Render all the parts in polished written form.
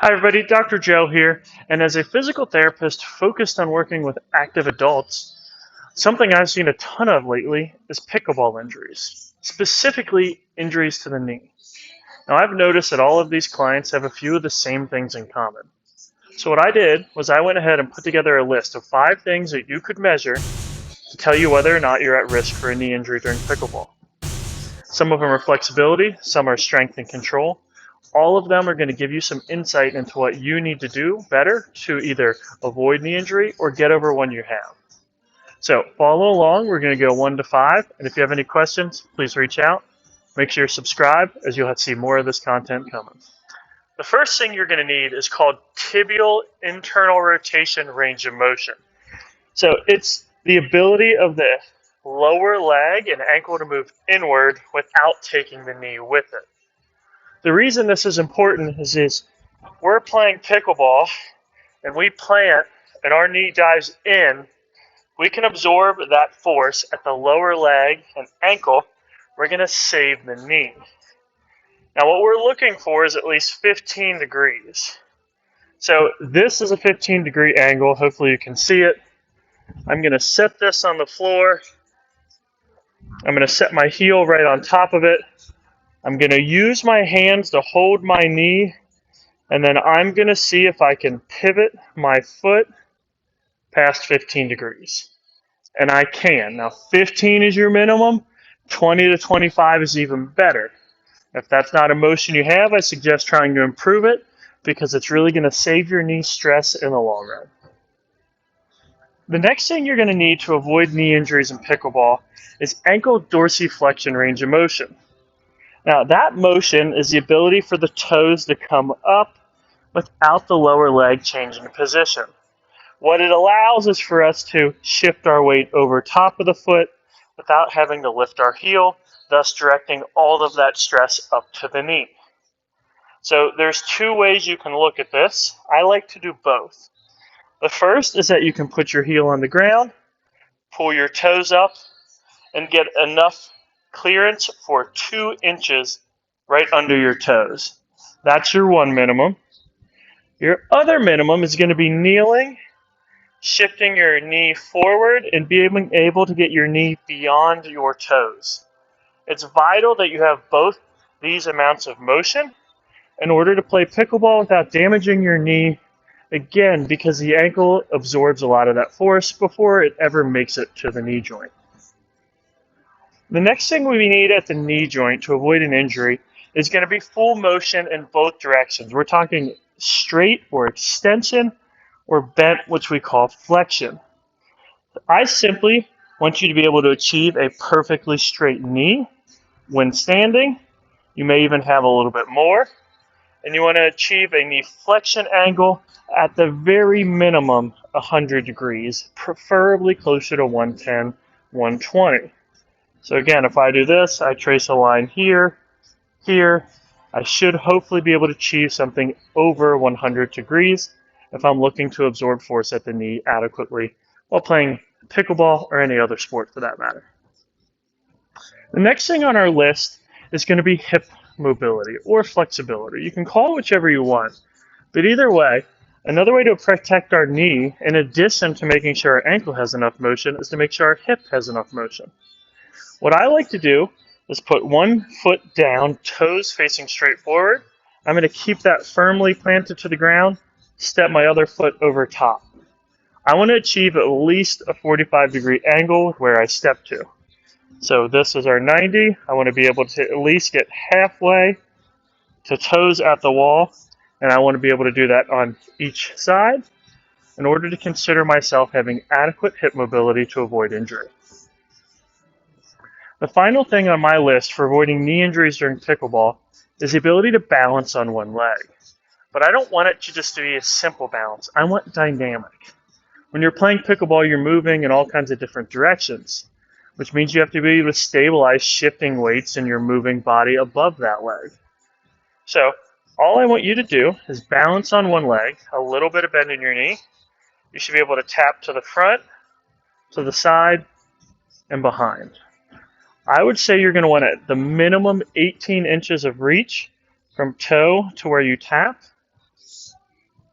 Hi everybody, Dr. Joe here, and as a physical therapist focused on working with active adults, something I've seen a ton of lately is pickleball injuries, specifically injuries to the knee. Now I've noticed that all of these clients have a few of the same things in common. So what I did was I went ahead and put together a list of 5 things that you could measure to tell you whether or not you're at risk for a knee injury during pickleball. Some of them are flexibility, some are strength and control. All of them are going to give you some insight into what you need to do better to either avoid knee injury or get over one you have. So follow along. We're going to go 1 to 5. And if you have any questions, please reach out. Make sure you subscribe as you'll have to see more of this content coming. The first thing you're going to need is called tibial internal rotation range of motion. So it's the ability of the lower leg and ankle to move inward without taking the knee with it. The reason this is important is we're playing pickleball and we plant and our knee dives in. We can absorb that force at the lower leg and ankle. We're going to save the knee. Now what we're looking for is at least 15 degrees. So this is a 15-degree angle. Hopefully you can see it. I'm going to set this on the floor. I'm going to set my heel right on top of it. I'm going to use my hands to hold my knee, and then I'm going to see if I can pivot my foot past 15 degrees. And I can. Now 15 is your minimum, 20 to 25 is even better. If that's not a motion you have, I suggest trying to improve it because it's really going to save your knee stress in the long run. The next thing you're going to need to avoid knee injuries in pickleball is ankle dorsiflexion range of motion. Now, that motion is the ability for the toes to come up without the lower leg changing position. What it allows is for us to shift our weight over top of the foot without having to lift our heel, thus directing all of that stress up to the knee. So there's 2 ways you can look at this. I like to do both. The first is that you can put your heel on the ground, pull your toes up, and get enough clearance for 2 inches right under your toes. That's your one minimum. Your other minimum is going to be kneeling, shifting your knee forward, and being able to get your knee beyond your toes. It's vital that you have both these amounts of motion in order to play pickleball without damaging your knee, again, because the ankle absorbs a lot of that force before it ever makes it to the knee joint. The next thing we need at the knee joint to avoid an injury is going to be full motion in both directions. We're talking straight or extension or bent, which we call flexion. I simply want you to be able to achieve a perfectly straight knee when standing. You may even have a little bit more. And you want to achieve a knee flexion angle at the very minimum 100 degrees, preferably closer to 110, 120. So again, if I do this, I trace a line here, here, I should hopefully be able to achieve something over 100 degrees if I'm looking to absorb force at the knee adequately while playing pickleball or any other sport for that matter. The next thing on our list is going to be hip mobility or flexibility. You can call it whichever you want, but either way, another way to protect our knee, in addition to making sure our ankle has enough motion, is to make sure our hip has enough motion. What I like to do is put one foot down, toes facing straight forward. I'm going to keep that firmly planted to the ground, step my other foot over top. I want to achieve at least a 45-degree angle where I step to. So this is our 90. I want to be able to at least get halfway to toes at the wall, and I want to be able to do that on each side in order to consider myself having adequate hip mobility to avoid injury. The final thing on my list for avoiding knee injuries during pickleball is the ability to balance on one leg. But I don't want it to just be a simple balance. I want dynamic. When you're playing pickleball, you're moving in all kinds of different directions, which means you have to be able to stabilize shifting weights in your moving body above that leg. So all I want you to do is balance on one leg, a little bit of bend in your knee. You should be able to tap to the front, to the side, and behind. I would say you're going to want the minimum 18 inches of reach from toe to where you tap.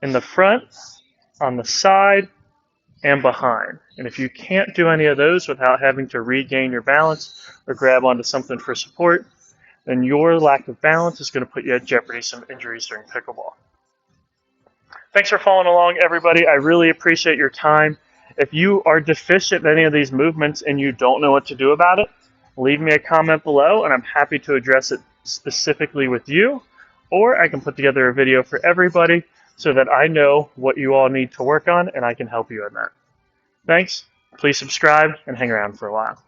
in the front, on the side, and behind. And if you can't do any of those without having to regain your balance or grab onto something for support, then your lack of balance is going to put you at jeopardy of some injuries during pickleball. Thanks for following along, everybody. I really appreciate your time. If you are deficient in any of these movements and you don't know what to do about it, leave me a comment below and I'm happy to address it specifically with you, or I can put together a video for everybody so that I know what you all need to work on and I can help you in that. Thanks. Please subscribe and hang around for a while.